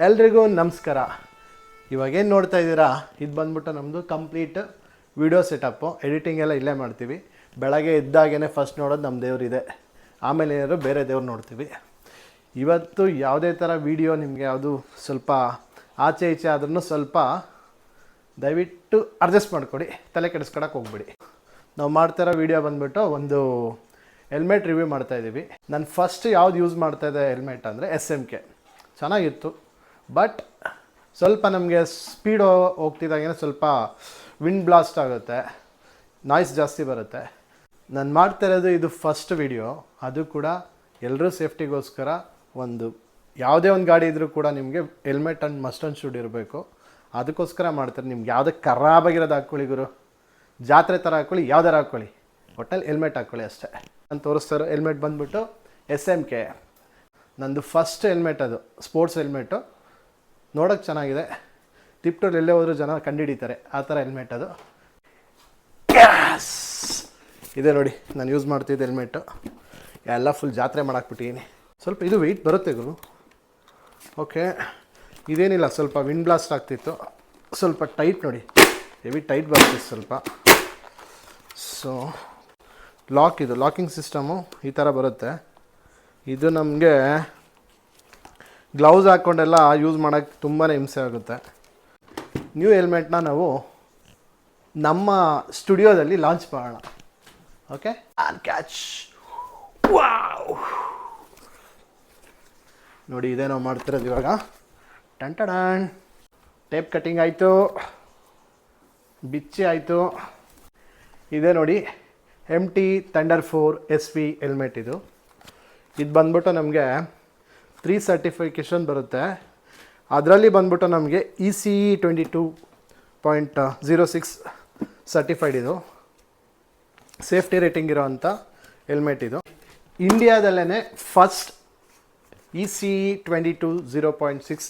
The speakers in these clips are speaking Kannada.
ಎಲ್ರಿಗೂ ನಮಸ್ಕಾರ. ಇವಾಗೇನು ನೋಡ್ತಾ ಇದ್ದೀರಾ, ಇದು ಬಂದ್ಬಿಟ್ಟು ನಮ್ಮದು ಕಂಪ್ಲೀಟ್ ವಿಡಿಯೋ ಸೆಟಪ್ಪು. ಎಡಿಟಿಂಗ್ ಎಲ್ಲ ಇಲ್ಲೇ ಮಾಡ್ತೀವಿ. ಬೆಳಗ್ಗೆ ಎದ್ದಾಗೇ ಫಸ್ಟ್ ನೋಡೋದು ನಮ್ಮ ದೇವರಿದೆ, ಆಮೇಲೆ ಏನಾದ್ರು ಬೇರೆ ದೇವ್ರು ನೋಡ್ತೀವಿ. ಇವತ್ತು ಯಾವುದೇ ಥರ ವೀಡಿಯೋ ನಿಮಗೆ ಯಾವುದು ಸ್ವಲ್ಪ ಆಚೆ ಈಚೆ ಆದ್ರೂ ಸ್ವಲ್ಪ ದಯವಿಟ್ಟು ಅಡ್ಜಸ್ಟ್ ಮಾಡಿಕೊಡಿ, ತಲೆ ಕೆಡಿಸ್ಕೊಳಕ್ಕೆ ಹೋಗ್ಬಿಡಿ. ನಾವು ಮಾಡ್ತಾಯಿರೋ ವೀಡಿಯೋ ಬಂದುಬಿಟ್ಟು ಒಂದು ಹೆಲ್ಮೆಟ್ ರಿವ್ಯೂ ಮಾಡ್ತಾಯಿದ್ದೀವಿ. ನಾನು ಫಸ್ಟ್ ಯಾವ್ದು ಯೂಸ್ ಮಾಡ್ತಾಯಿದ್ದೆ ಹೆಲ್ಮೆಟ್ ಅಂದರೆ SMK. ಚೆನ್ನಾಗಿತ್ತು, ಬಟ್ ಸ್ವಲ್ಪ ನಮಗೆ ಸ್ಪೀಡು ಹೋಗ್ತಿದ್ದಾಗೇ ಸ್ವಲ್ಪ ವಿಂಡ್ ಬ್ಲಾಸ್ಟ್ ಆಗುತ್ತೆ, ನಾಯ್ಸ್ ಜಾಸ್ತಿ ಬರುತ್ತೆ. ನಾನು ಮಾಡ್ತಾಯಿರೋದು ಇದು ಫಸ್ಟ್ ವಿಡಿಯೋ, ಅದು ಕೂಡ ಎಲ್ಲರೂ ಸೇಫ್ಟಿಗೋಸ್ಕರ. ಯಾವುದೇ ಒಂದು ಗಾಡಿ ಇದ್ದರೂ ಕೂಡ ನಿಮಗೆ helmet and must and should ಇರಬೇಕು. ಅದಕ್ಕೋಸ್ಕರ ಮಾಡ್ತಾರೆ. ನಿಮ್ಗೆ ಯಾವುದೇ ಖರಾಬಾಗಿರೋದು ಹಾಕ್ಕೊಳ್ಳಿ ಗುರು, ಜಾತ್ರೆ ಥರ ಹಾಕ್ಕೊಳ್ಳಿ, ಯಾವ್ದಾರು ಹಾಕ್ಕೊಳ್ಳಿ, ಒಟ್ಟಲ್ಲಿ ಹೆಲ್ಮೆಟ್ ಹಾಕ್ಕೊಳ್ಳಿ ಅಷ್ಟೇ. ನಾನು ತೋರಿಸ್ತಾರೋ ಹೆಲ್ಮೆಟ್ ಬಂದುಬಿಟ್ಟು SMK. ನಂದು ಫಸ್ಟ್ ಹೆಲ್ಮೆಟ್, ಅದು ಸ್ಪೋರ್ಟ್ಸ್ ಹೆಲ್ಮೆಟು. ನೋಡೋಕ್ಕೆ ಚೆನ್ನಾಗಿದೆ, ಟಿಪ್ಟೂರ್ ಎಲ್ಲೇ ಹೋದರೂ ಜನ ಕಂಡುಹಿಡಿತಾರೆ ಆ ಥರ ಹೆಲ್ಮೆಟ್ ಅದು. ಇದೆ ನೋಡಿ ನಾನು ಯೂಸ್ ಮಾಡ್ತಿದ್ದೆ ಹೆಲ್ಮೆಟ್ಟು. ಎಲ್ಲ ಫುಲ್ ಜಾತ್ರೆ ಮಾಡಾಕ್ಬಿಟ್ಟಿದ್ದೀನಿ. ಸ್ವಲ್ಪ ಇದು ವೆಯ್ಟ್ ಬರುತ್ತೆ ಗುರು. ಓಕೆ, ಇದೇನಿಲ್ಲ, ಸ್ವಲ್ಪ ವಿಂಡ್ ಬ್ಲಾಸ್ಟ್ ಆಗ್ತಿತ್ತು, ಸ್ವಲ್ಪ ಟೈಟ್ ನೋಡಿ, ಹೆವಿ ಟೈಟ್ ಬರುತ್ತೆ ಸ್ವಲ್ಪ. ಸೊ ಇದು ಲಾಕಿಂಗ್ ಸಿಸ್ಟಮು ಈ ಥರ ಬರುತ್ತೆ. ಇದು ನಮಗೆ ಗ್ಲೌಸ್ ಹಾಕ್ಕೊಂಡೆಲ್ಲ ಯೂಸ್ ಮಾಡೋಕ್ಕೆ ತುಂಬಾ ಹಿಂಸೆ ಆಗುತ್ತೆ. ನ್ಯೂ ಹೆಲ್ಮೆಟ್ನ ನಾವು ನಮ್ಮ ಸ್ಟುಡಿಯೋದಲ್ಲಿ ಲಾಂಚ್ ಮಾಡೋಣ. Okay, catch. ವಾವ್, ನೋಡಿ ಇದೇ ನಾವು ಮಾಡ್ತಿರೋದು ಇವಾಗ. ಟನ್ ಟೇಪ್ ಕಟ್ಟಿಂಗ್ ಆಯಿತು, ಬಿಚ್ಚಿ ಆಯಿತು. ಇದೇ ನೋಡಿ MT Thunder 4 SV ಹೆಲ್ಮೆಟ್. ಇದು ಬಂದ್ಬಿಟ್ಟು ನಮಗೆ 3 ಸರ್ಟಿಫಿಕೇಷನ್ ಬರುತ್ತೆ. ಅದರಲ್ಲಿ ಬಂದ್ಬಿಟ್ಟು ನಮಗೆ ECE 22.06 ಸರ್ಟಿಫೈಡ್. ಇದು ಸೇಫ್ಟಿ ರೇಟಿಂಗ್ ಇರೋವಂಥ ಹೆಲ್ಮೆಟ್. ಇದು ಇಂಡಿಯಾದಲ್ಲೇ ಫಸ್ಟ್ ECE 22.06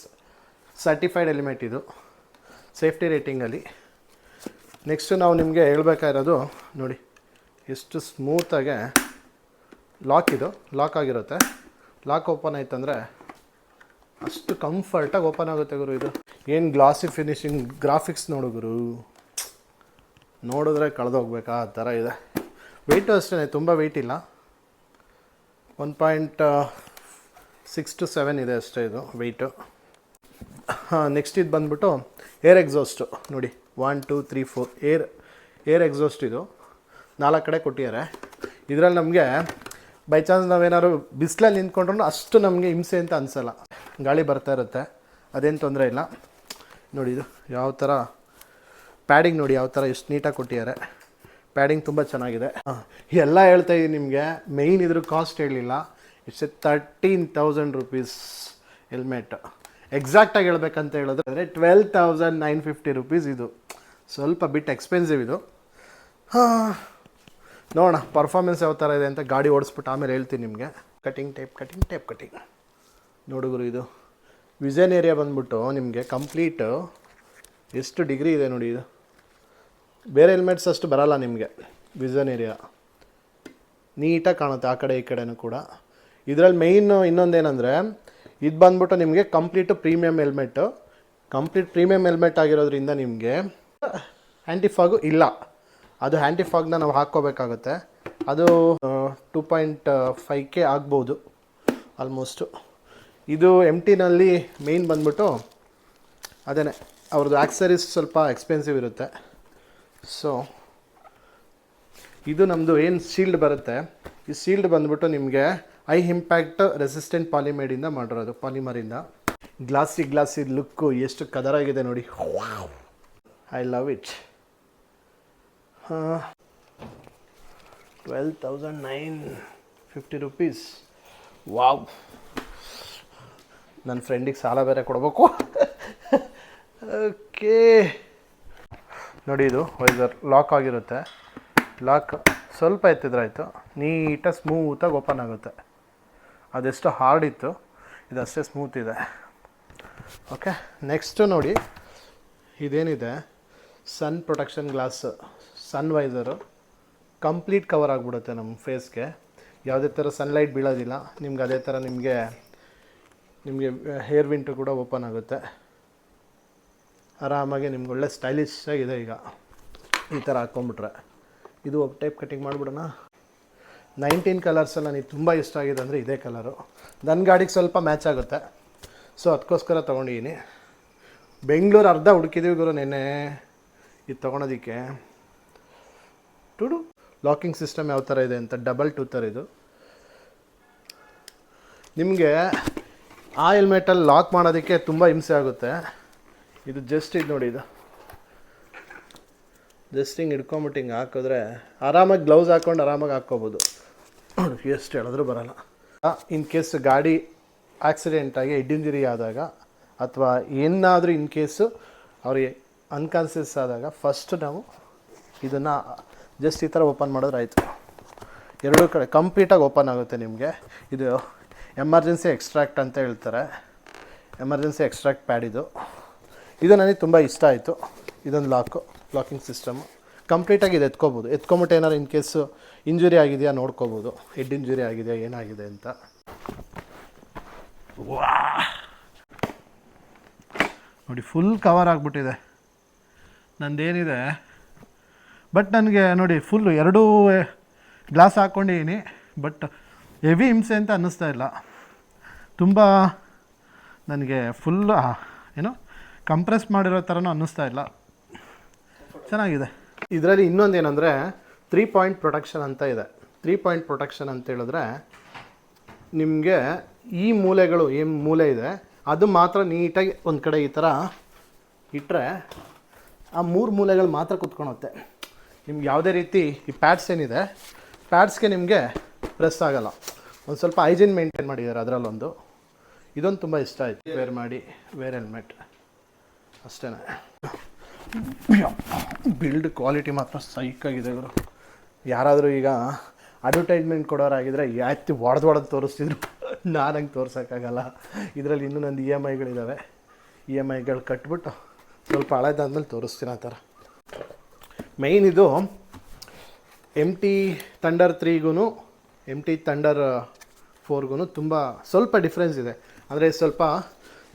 ಸರ್ಟಿಫೈಡ್ ಹೆಲ್ಮೆಟ್ ಇದು, ಸೇಫ್ಟಿ ರೇಟಿಂಗಲ್ಲಿ. ನೆಕ್ಸ್ಟು ನಾವು ನಿಮಗೆ ಹೇಳ್ಬೇಕಾಗಿರೋದು ನೋಡಿ, ಎಷ್ಟು ಸ್ಮೂತಾಗೆ ಲಾಕ್ ಆಗಿರುತ್ತೆ. ಲಾಕ್ ಓಪನ್ ಆಯ್ತಂದರೆ ಅಷ್ಟು ಕಂಫರ್ಟಾಗಿ ಓಪನ್ ಆಗುತ್ತೆ ಗುರು. ಇದು ಏನು ಗ್ಲಾಸಿ ಫಿನಿಶಿಂಗ್ ಗ್ರಾಫಿಕ್ಸ್ ನೋಡು ಗುರು, ನೋಡಿದ್ರೆ ಕಳೆದೋಗ್ಬೇಕಾ ಆ ಥರ ಇದೆ. ವೆಯ್ಟು ಅಷ್ಟೇ, ತುಂಬ ವೆಯ್ಟ್ ಇಲ್ಲ, 1.6 to 7 ಇದೆ ಅಷ್ಟೇ ಇದು ವೆಯ್ಟು. ನೆಕ್ಸ್ಟ್ ಇದು ಬಂದ್ಬಿಟ್ಟು ಏರ್ ಎಕ್ಸಾಸ್ಟು ನೋಡಿ, 1 2 3 4 ಏರ್ ಎಕ್ಸಾಸ್ಟ್. ಇದು 4 ಕಡೆ ಕೊಟ್ಟಿದ್ದಾರೆ. ಇದರಲ್ಲಿ ನಮಗೆ ಬೈ ಚಾನ್ಸ್ ನಾವೇನಾದ್ರು ಬಿಸಿಲಲ್ಲಿ ನಿಂತ್ಕೊಂಡ್ರೂ ಅಷ್ಟು ನಮಗೆ ಹಿಂಸೆ ಅಂತ ಅನಿಸಲ್ಲ, ಗಾಳಿ ಬರ್ತಾ ಇರುತ್ತೆ, ಅದೇನು ತೊಂದರೆ ಇಲ್ಲ. ನೋಡಿ ಇದು ಯಾವ ಥರ ಪ್ಯಾಡಿಂಗ್ ನೋಡಿ, ಯಾವ ಥರ ಎಷ್ಟು ನೀಟಾಗಿ ಕೊಟ್ಟಿದ್ದಾರೆ. ಪ್ಯಾಡಿಂಗ್ ತುಂಬ ಚೆನ್ನಾಗಿದೆ. ಎಲ್ಲ ಹೇಳ್ತಾಯಿದ್ದೀನಿ ನಿಮಗೆ, ಮೇಯ್ನ್ ಇದ್ರ ಕಾಸ್ಟ್ ಹೇಳಲಿಲ್ಲ. It's 13,000 rupees helmet. ಎಕ್ಸಾಕ್ಟಾಗಿ ಹೇಳ್ಬೇಕಂತ ಹೇಳಿದ್ರೆ 12,950 rupees. ಇದು ಸ್ವಲ್ಪ ಬಿಟ್ ಎಕ್ಸ್ಪೆನ್ಸಿವ್ ಇದು. ನೋಡೋಣ ಪರ್ಫಾರ್ಮೆನ್ಸ್ ಯಾವ ಥರ ಇದೆ ಅಂತ ಗಾಡಿ ಓಡಿಸ್ಬಿಟ್ಟು ಆಮೇಲೆ ಹೇಳ್ತೀನಿ ನಿಮಗೆ. ಟೇಪ್ ಕಟಿಂಗ್ ನೋಡುಗರು. ಇದು ವಿಷನ್ ಏರಿಯಾ ಬಂದ್ಬಿಟ್ಟು ನಿಮಗೆ ಕಂಪ್ಲೀಟ್ ಎಷ್ಟು ಡಿಗ್ರಿ ಇದೆ ನೋಡಿ. ಇದು ಬೇರೆ ಹೆಲ್ಮೆಟ್ಸ್ ಅಷ್ಟು ಬರಲ್ಲ ನಿಮಗೆ. ವಿಷನ್ ಏರಿಯಾ ನೀಟಾಗಿ ಕಾಣುತ್ತೆ ಆ ಕಡೆ ಈ ಕಡೆನೂ ಕೂಡ. ಇದರಲ್ಲಿ ಮೇಯ್ನ್ ಇನ್ನೊಂದೇನೆಂದರೆ, ಇದು ಬಂದ್ಬಿಟ್ಟು ನಿಮಗೆ complete premium helmet. Complete premium helmet ಆಗಿರೋದ್ರಿಂದ ನಿಮಗೆ ಆ್ಯಂಟಿಫಾಗು ಇಲ್ಲ. ಅದು ಆ್ಯಂಟಿಫಾಗ್ನ ನಾವು ಹಾಕ್ಕೋಬೇಕಾಗುತ್ತೆ. ಅದು 2.5K ಆಗ್ಬೋದು ಆಲ್ಮೋಸ್ಟು. ಇದು MTನಲ್ಲಿ ಮೇಯ್ನ್ ಬಂದ್ಬಿಟ್ಟು ಅದೇ ಅವ್ರದ್ದು ಆಕ್ಸರೀಸ್ ಸ್ವಲ್ಪ ಎಕ್ಸ್ಪೆನ್ಸಿವ್ ಇರುತ್ತೆ. ಸೊ ಇದು ನಮ್ಮದು ಏನು ಶೀಲ್ಡ್ ಬರುತ್ತೆ, ಈ ಶೀಲ್ಡ್ ಬಂದ್ಬಿಟ್ಟು ನಿಮಗೆ ಹೈ ಇಂಪ್ಯಾಕ್ಟ್ ರೆಸಿಸ್ಟೆಂಟ್ ಪಾಲಿಮೇಡಿಂದ ಮಾಡಿರೋದು, ಪಾಲಿಮರಿಂದ. ಗ್ಲಾಸಿ ಲುಕ್ಕು ಎಷ್ಟು ಕದರಾಗಿದೆ ನೋಡಿ. I love it. 12,950 rupees. Wow, ನನ್ನ ಫ್ರೆಂಡಿಗೆ ಸಾಲ ಬೇರೆ ಕೊಡಬೇಕು. ಓಕೆ ನೋಡಿ, ಇದು ವೈಸರ್ ಲಾಕ್ ಆಗಿರುತ್ತೆ. ಲಾಕ್ ಸ್ವಲ್ಪ ಎತ್ತಿದ್ರೆ ಆಯಿತು, ನೀಟಾಗಿ ಸ್ಮೂತಾಗಿ ಓಪನ್ ಆಗುತ್ತೆ. ಅದೆಷ್ಟು ಹಾರ್ಡ್ ಇತ್ತು, ಇದಷ್ಟೇ ಸ್ಮೂತ್ ಇದೆ. ಓಕೆ, ನೆಕ್ಸ್ಟು ನೋಡಿ, ಇದೇನಿದೆ ಸನ್ ಪ್ರೊಟೆಕ್ಷನ್ ಗ್ಲಾಸ್, ಸನ್ ವೈಸರು ಕಂಪ್ಲೀಟ್ ಕವರ್ ಆಗಿಬಿಡುತ್ತೆ ನಮ್ಮ ಫೇಸ್ಗೆ. ಯಾವುದೇ ಥರ ಸನ್ಲೈಟ್ ಬೀಳೋದಿಲ್ಲ ನಿಮ್ಗೆ. ಅದೇ ಥರ ನಿಮಗೆ ನಿಮಗೆ ಹೇರ್ ವಿಂಟು ಕೂಡ ಓಪನ್ ಆಗುತ್ತೆ. ಆರಾಮಾಗಿ ನಿಮ್ಗೆ ಒಳ್ಳೆ ಸ್ಟೈಲಿಶ್ ಆಗಿದೆ. ಈಗ ಈ ಥರ ಹಾಕ್ಕೊಂಬಿಟ್ರೆ ಇದು ಟೈಪ್ ಕಟಿಂಗ್ ಮಾಡಿಬಿಡೋಣ. 19 ಕಲರ್ಸಲ್ಲಿ ನನಗೆ ತುಂಬ ಇಷ್ಟ ಆಗಿದೆ ಅಂದರೆ ಇದೇ ಕಲರು. ನನ್ನ ಗಾಡಿಗೆ ಸ್ವಲ್ಪ ಮ್ಯಾಚ್ ಆಗುತ್ತೆ, ಸೊ ಅದಕ್ಕೋಸ್ಕರ ತೊಗೊಂಡಿದ್ದೀನಿ. ಬೆಂಗಳೂರು ಅರ್ಧ ಹುಡುಕಿದ್ದೀವಿ ಗುರು ನೆನ್ನೆ ಇದು ತೊಗೊಳೋದಕ್ಕೆ. ಟುಡು ಲಾಕಿಂಗ್ ಸಿಸ್ಟಮ್ ಯಾವ ಥರ ಇದೆ ಅಂತ, ಡಬಲ್ ಟೂತರ್ ಇದು. ನಿಮಗೆ ಆ ಹೆಲ್ಮೆಟಲ್ಲಿ ಲಾಕ್ ಮಾಡೋದಕ್ಕೆ ತುಂಬ ಹಿಂಸೆ ಆಗುತ್ತೆ. ಇದು ಜಸ್ಟ್ ಇದು ನೋಡಿ, ಇದು ಜಸ್ಟ್ ಹಿಂಗೆ ಹಿಡ್ಕೊಂಬಿಟ್ಟು ಹಿಂಗೆ ಹಾಕಿದ್ರೆ ಆರಾಮಾಗಿ ಗ್ಲೌಸ್ ಹಾಕ್ಕೊಂಡು ಆರಾಮಾಗಿ ಹಾಕ್ಕೋಬೋದು. ಎಷ್ಟು ಹೇಳಿದ್ರೂ ಬರೋಲ್ಲ. ಇನ್ ಕೇಸ್ ಗಾಡಿ ಆಕ್ಸಿಡೆಂಟಾಗಿ ಹೆಡ್ ಇಂಜುರಿ ಆದಾಗ ಅಥವಾ ಏನಾದರೂ ಇನ್ ಕೇಸು ಅವ್ರಿಗೆ ಅನ್ಕಾನ್ಸಿಯಸ್ ಆದಾಗ ಫಸ್ಟ್ ನಾವು ಇದನ್ನು ಜಸ್ಟ್ ಈ ಥರ ಓಪನ್ ಮಾಡಿದ್ರೆ ಆಯಿತು. ಎರಡೂ ಕಡೆ ಕಂಪ್ಲೀಟಾಗಿ ಓಪನ್ ಆಗುತ್ತೆ ನಿಮಗೆ. ಇದು ಎಮರ್ಜೆನ್ಸಿ ಎಕ್ಸ್ಟ್ರಾಕ್ಟ್ ಅಂತ ಹೇಳ್ತಾರೆ, ಎಮರ್ಜೆನ್ಸಿ ಎಕ್ಸ್ಟ್ರಾಕ್ಟ್ ಪ್ಯಾಡ್ ಇದು ನನಗೆ ತುಂಬ ಇಷ್ಟ ಆಯಿತು. ಇದೊಂದು ಲಾಕಿಂಗ್ ಸಿಸ್ಟಮು ಕಂಪ್ಲೀಟಾಗಿ ಇದು ಎತ್ಕೊಂಬಿಟ್ಟು ಏನಾರು ಇನ್ ಕೇಸು ಇಂಜುರಿ ಆಗಿದೆಯಾ ನೋಡ್ಕೋಬೋದು, ಹೆಡ್ ಇಂಜುರಿ ಆಗಿದೆಯಾ ಏನಾಗಿದೆ ಅಂತ. ನೋಡಿ ಫುಲ್ ಕವರ್ ಆಗಿಬಿಟ್ಟಿದೆ ನಂದೇನಿದೆ. ಬಟ್ ನನಗೆ ನೋಡಿ ಫುಲ್ಲು ಎರಡೂ ಗ್ಲಾಸ್ ಹಾಕ್ಕೊಂಡಿದ್ದೀನಿ, ಬಟ್ ಹೆವಿ ಹಿಂಸೆ ಅಂತ ಅನ್ನಿಸ್ತಾ ಇಲ್ಲ. ತುಂಬ ನನಗೆ ಫುಲ್ ಏನೋ ಕಂಪ್ರೆಸ್ ಮಾಡಿರೋ ಥರನೂ ಅನ್ನಿಸ್ತಾ ಇಲ್ಲ, ಚೆನ್ನಾಗಿದೆ. ಇದರಲ್ಲಿ ಇನ್ನೊಂದು ಏನಂದರೆ 3 ಪಾಯಿಂಟ್ ಪ್ರೊಟೆಕ್ಷನ್ ಅಂತ ಇದೆ. 3 ಪಾಯಿಂಟ್ ಪ್ರೊಟೆಕ್ಷನ್ ಅಂತ ಹೇಳಿದ್ರೆ ನಿಮಗೆ ಈ ಮೂಲೆಗಳು ಏನು ಮೂಲೆ ಇದೆ ಅದು ಮಾತ್ರ ನೀಟಾಗಿ ಒಂದು ಕಡೆ ಈ ಥರ ಇಟ್ಟರೆ ಆ 3 ಮೂಲೆಗಳು ಮಾತ್ರ ಕುತ್ಕೊಳುತ್ತೆ. ನಿಮ್ಗೆ ಯಾವುದೇ ರೀತಿ ಈ ಪ್ಯಾಡ್ಸ್ ಏನಿದೆ ಪ್ಯಾಡ್ಸ್ಗೆ ನಿಮಗೆ ಪ್ರೆಸ್ ಆಗೋಲ್ಲ. ಒಂದು ಸ್ವಲ್ಪ ಹೈಜೀನ್ ಮೇಂಟೈನ್ ಮಾಡಿದ್ದಾರೆ ಅದರಲ್ಲೊಂದು. ಇದೊಂದು ತುಂಬ ಇಷ್ಟ ಆಯಿತು. ವೇರ್ ಹೆಲ್ಮೆಟ್ ಅಷ್ಟೇ. ಬಿಲ್ಡ್ ಕ್ವಾಲಿಟಿ ಮಾತ್ರ ಸೈಕಾಗಿದೆ ಗುರು. ಯಾರಾದರೂ ಈಗ ಅಡ್ವರ್ಟೈಸ್ಮೆಂಟ್ ಕೊಡೋರಾಗಿದ್ದರೆ ಯಾತಿ ಹೊಡೆದು ತೋರಿಸ್ತಿದ್ರು, ನಾನು ಹಂಗೆ ತೋರ್ಸೋಕ್ಕಾಗಲ್ಲ. ಇದರಲ್ಲಿ ಇನ್ನೂ ನಂದು EMI ಗಳಿದ್ದಾವೆ, EMI ಕಟ್ಬಿಟ್ಟು ಸ್ವಲ್ಪ ಹಳೇದಾದ್ಮೇಲೆ ತೋರಿಸ್ತೀನಿ ಆ ಥರ. ಮೈನ್ ಇದು MT ಥಂಡರ್ 3ಗೂ MT ಥಂಡರ್ 4ಗೂ ತುಂಬ ಸ್ವಲ್ಪ ಡಿಫ್ರೆನ್ಸ್ ಇದೆ. ಅಂದರೆ ಸ್ವಲ್ಪ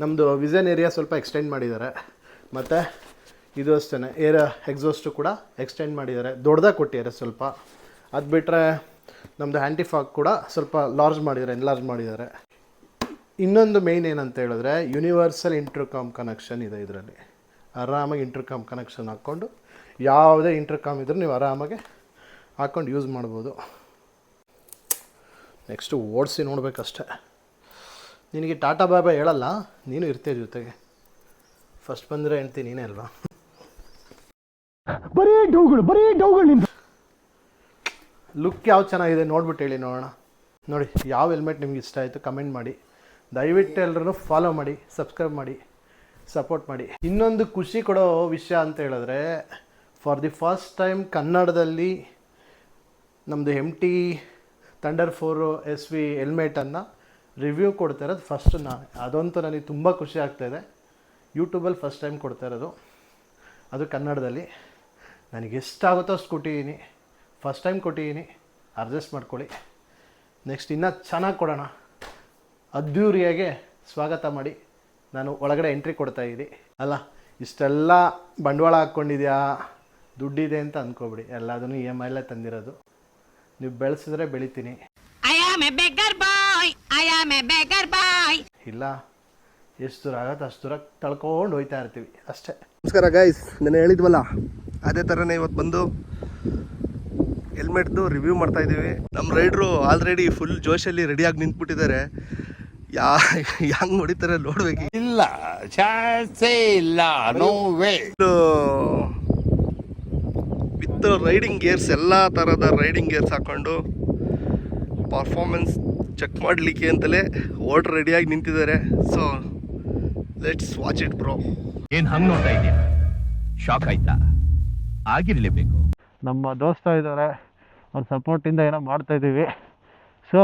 ನಮ್ಮದು ವಿಷನ್ ಏರಿಯಾ ಸ್ವಲ್ಪ ಎಕ್ಸ್ಟೆಂಡ್ ಮಾಡಿದ್ದಾರೆ, ಮತ್ತು ಇದು ಅಷ್ಟೇ ಏರ್ ಎಕ್ಸಾಸ್ಟು ಕೂಡ ಎಕ್ಸ್ಟೆಂಡ್ ಮಾಡಿದ್ದಾರೆ, ದೊಡ್ಡದಾಗಿ ಕೊಟ್ಟಿದ್ದಾರೆ ಸ್ವಲ್ಪ. ಅದು ಬಿಟ್ಟರೆ ನಮ್ಮದು ಆ್ಯಂಟಿಫಾಗ್ ಕೂಡ ಸ್ವಲ್ಪ ಎನ್ಲಾರ್ಜ್ ಮಾಡಿದ್ದಾರೆ. ಇನ್ನೊಂದು ಮೇಯ್ನ್ ಏನಂತ ಹೇಳಿದ್ರೆ ಯೂನಿವರ್ಸಲ್ ಇಂಟರ್ಕಾಮ್ ಕನೆಕ್ಷನ್ ಇದೆ ಇದರಲ್ಲಿ. ಆರಾಮಾಗಿ ಇಂಟರ್ಕಾಮ್ ಕನೆಕ್ಷನ್ ಹಾಕ್ಕೊಂಡು ಯಾವುದೇ ಇಂಟರ್ಕಾಮ್ ಇದ್ರೂ ನೀವು ಆರಾಮಾಗಿ ಹಾಕ್ಕೊಂಡು ಯೂಸ್ ಮಾಡ್ಬೋದು. ನೆಕ್ಸ್ಟು ಓಡಿಸಿ ನೋಡಬೇಕಷ್ಟೆ. ನಿನಗೆ ಟಾಟಾ ಬಾಬಾ ಹೇಳಲ್ಲ, ನೀನು ಇರ್ತೀಯ ಜೊತೆಗೆ. ಫಸ್ಟ್ ಬಂದರೆ ಹೇಳ್ತೀನಿ ನೀನೇ ಅಲ್ವಾ. ಬರೀ ಡೌಗಳು. ಲುಕ್ ಯಾವ್ದು ಚೆನ್ನಾಗಿದೆ ನೋಡ್ಬಿಟ್ಟು ಹೇಳಿ ನೋಡೋಣ. ನೋಡಿ ಯಾವ ಹೆಲ್ಮೆಟ್ ನಿಮ್ಗೆ ಇಷ್ಟ ಆಯಿತು ಕಮೆಂಟ್ ಮಾಡಿ. ದಯವಿಟ್ಟು ಎಲ್ಲರೂ ಫಾಲೋ ಮಾಡಿ, ಸಬ್ಸ್ಕ್ರೈಬ್ ಮಾಡಿ, ಸಪೋರ್ಟ್ ಮಾಡಿ. ಇನ್ನೊಂದು ಖುಷಿ ಕೊಡೋ ವಿಷಯ ಅಂತ ಹೇಳಿದ್ರೆ ಫಾರ್ ದಿ ಫಸ್ಟ್ ಟೈಮ್ ಕನ್ನಡದಲ್ಲಿ ನಮ್ಮದು MT ಥಂಡರ್ 4 SV ಹೆಲ್ಮೆಟನ್ನು ರಿವ್ಯೂ ಕೊಡ್ತಾ ಇರೋದು ಫಸ್ಟ್ ನಾನು. ಅದಂತೂ ನನಗೆ ತುಂಬ ಖುಷಿ ಆಗ್ತಾಯಿದೆ. ಯೂಟ್ಯೂಬಲ್ಲಿ ಫಸ್ಟ್ ಟೈಮ್ ಕೊಡ್ತಾ ಇರೋದು, ಅದು ಕನ್ನಡದಲ್ಲಿ. ನನಗೆ ಎಷ್ಟಾಗುತ್ತೋ ಅಷ್ಟು ಕೊಟ್ಟಿದ್ದೀನಿ, ಫಸ್ಟ್ ಟೈಮ್ ಕೊಟ್ಟಿದ್ದೀನಿ, ಅಡ್ಜಸ್ಟ್ ಮಾಡ್ಕೊಳ್ಳಿ. ನೆಕ್ಸ್ಟ್ ಇನ್ನೂ ಚೆನ್ನಾಗಿ ಕೊಡೋಣ. ಅದ್ದೂರಿಯಾಗೆ ಸ್ವಾಗತ ಮಾಡಿ ನಾನು ಒಳಗಡೆ ಎಂಟ್ರಿ ಕೊಡ್ತಾಯಿದ್ದೀನಿ ಅಲ್ಲ. ಇಷ್ಟೆಲ್ಲ ಬಂಡವಾಳ ಹಾಕ್ಕೊಂಡಿದ್ಯಾ, ದುಡ್ಡಿದೆ ಅಂತ ಅಂದ್ಕೊಬಿಡಿ. ಎಲ್ಲದನ್ನು EMI ತಂದಿರೋದು. ನೀವು ಬೆಳೆಸಿದ್ರೆ ಬೆಳಿತೀನಿ, ಇಲ್ಲ ಎಷ್ಟು ದೂರ ಆಗುತ್ತೆ ಅಷ್ಟು ದೂರ ತಳ್ಕೊಂಡು ಹೋಗ್ತಾ ಇರ್ತೀವಿ ಅಷ್ಟೇ. ನಮಸ್ಕಾರ ಗೈಸ್, ನಾನು ಹೇಳಿದ್ವಲ್ಲ ಅದೇ ಥರನೇ ಇವತ್ತು ಬಂದು ಹೆಲ್ಮೆಟ್ದು ರಿವ್ಯೂ ಮಾಡ್ತಾ ಇದ್ದೀವಿ. ನಮ್ಮ ರೈಡ್ರು ಆಲ್ರೆಡಿ ಫುಲ್ ಜೋಶಲ್ಲಿ ರೆಡಿಯಾಗಿ ನಿಂತ್ಬಿಟ್ಟಿದ್ದಾರೆ. ಹೆಂಗ್ ಹೊಡಿತಾರೆ ನೋಡ್ಬೇಕು. ಇಲ್ಲ ಚಾನ್ಸೇ ಇಲ್ಲ, no way. With riding gears, ಎಲ್ಲ ಥರದ ರೈಡಿಂಗ್ ಗೇರ್ಸ್ ಹಾಕೊಂಡು ಪರ್ಫಾರ್ಮೆನ್ಸ್ ಚೆಕ್ ಮಾಡಲಿಕ್ಕೆ ಅಂತಲೇ ರೆಡಿಯಾಗಿ ನಿಂತಿದ್ದಾರೆ. So let's watch it bro. ಏನ್ ಹಂಗ್ ನೋಡ್ತಾ ಇದೆಯಾ? ಶಾಕ್ ಆಯ್ತಾ? ಆಗಿರ್ಲೇಬೇಕು. ನಮ್ಮ ದೋಸ್ತ ಇದ್ದಾರೆ, ಅವ್ರ ಸಪೋರ್ಟಿಂದ ಏನೋ ಮಾಡ್ತಾಯಿದ್ದೀವಿ. ಸೊ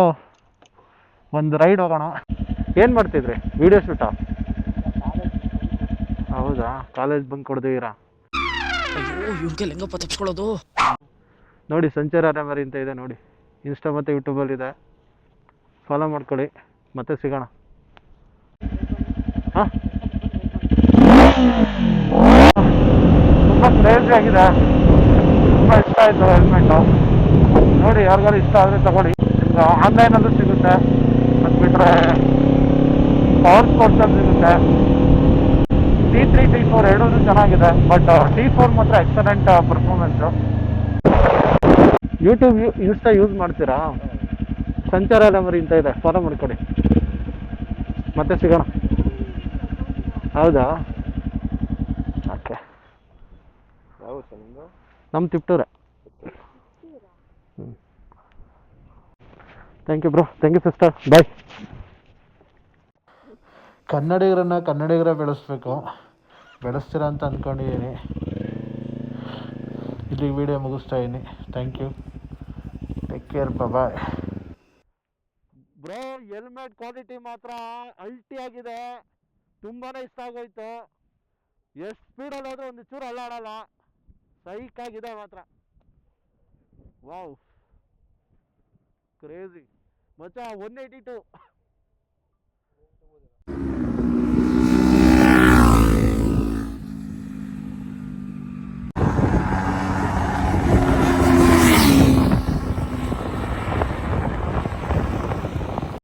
ಒಂದು ರೈಡ್ ಹೋಗೋಣ. ಏನು ಮಾಡ್ತಿದ್ರಿ? ವೀಡಿಯೋ ಶೂಟಾ? ಹೌದಾ, ಕಾಲೇಜ್ ಬಂದು ಕೊಡ್ದಿದ್ದೀರಾ? ಅಯ್ಯೋ ಇವ್ರಿಗೆ ಹೆಂಗಪ್ಪ ತಪ್ಪಿಸ್ಕೊಳ್ಳೋದು. ನೋಡಿ ಸಂಚಾರ ಮೆಮರಿ ಅಂತ ಇದೆ ನೋಡಿ, ಇನ್ಸ್ಟಾ ಮತ್ತು ಯೂಟ್ಯೂಬಲ್ಲಿದೆ. ಫಾಲೋ ಮಾಡ್ಕೊಳ್ಳಿ, ಮತ್ತೆ ಸಿಗೋಣ. ಹಾಂ ತುಂಬ ಕ್ರೇಜಿ ಆಗಿದೆ, ತುಂಬ ಇಷ್ಟ ಆಯಿತು ಹೆಲ್ಮೆಟ್ಟು. ನೋಡಿ ಯಾರಿಗಾರು ಇಷ್ಟ ಆದರೆ ತಗೊಳ್ಳಿ. ಆನ್ಲೈನಲ್ಲೂ ಸಿಗುತ್ತೆ, ಅದು ಬಿಟ್ಟರೆ ಪವರ್ ಸ್ಪೋರ್ಟ್ಸಲ್ಲಿ ಸಿಗುತ್ತೆ. T3 T4 ಎರಡೂ ಚೆನ್ನಾಗಿದೆ, ಬಟ್ T4 ಮಾತ್ರ excellent performance. YouTube insta use ಮಾಡ್ತೀರಾ? ಸಂಚಾರ ಮೆಮರಿ ಅಂತ ಇದೆ, ಫಾಲೋ ಮಾಡ್ಕೊಳ್ಳಿ. ಮತ್ತೆ ಸಿಗೋಣ. ಹೌದಾ? ಓಕೆ. ನಮ್ಮ ತಿಪ್ಟೂರೇ. Thank you bro, thank you sister, bye. ಕನ್ನಡಿಗರೇ ಬೆಳೆಸ್ಬೇಕು, ಬೆಳೆಸ್ತೀರಾ ಅಂತ ಅಂದ್ಕೊಂಡಿದ್ದೀನಿ. ಇಲ್ಲಿಗೆ ವಿಡಿಯೋ ಮುಗಿಸ್ತಾ ಇದ್ದೀನಿ. Thank you, take care, bye. Bro helmet quality ಮಾತ್ರ ಅಲ್ಟಿಯಾಗಿದೆ, ತುಂಬಾ ಇಷ್ಟ ಆಗೋಯ್ತು. ಎಷ್ಟು ಸ್ಪೀಡಲ್ಲಿ ಹೋದ್ರೆ ಒಂದು ಚೂರು ಅಲ್ಲಾಡಲ್ಲ, ಸೈಕಾಗಿದೆ ಮಾತ್ರ. ವಾವ್, ಕ್ರೇಜಿ ಮಚ್ಚ. 182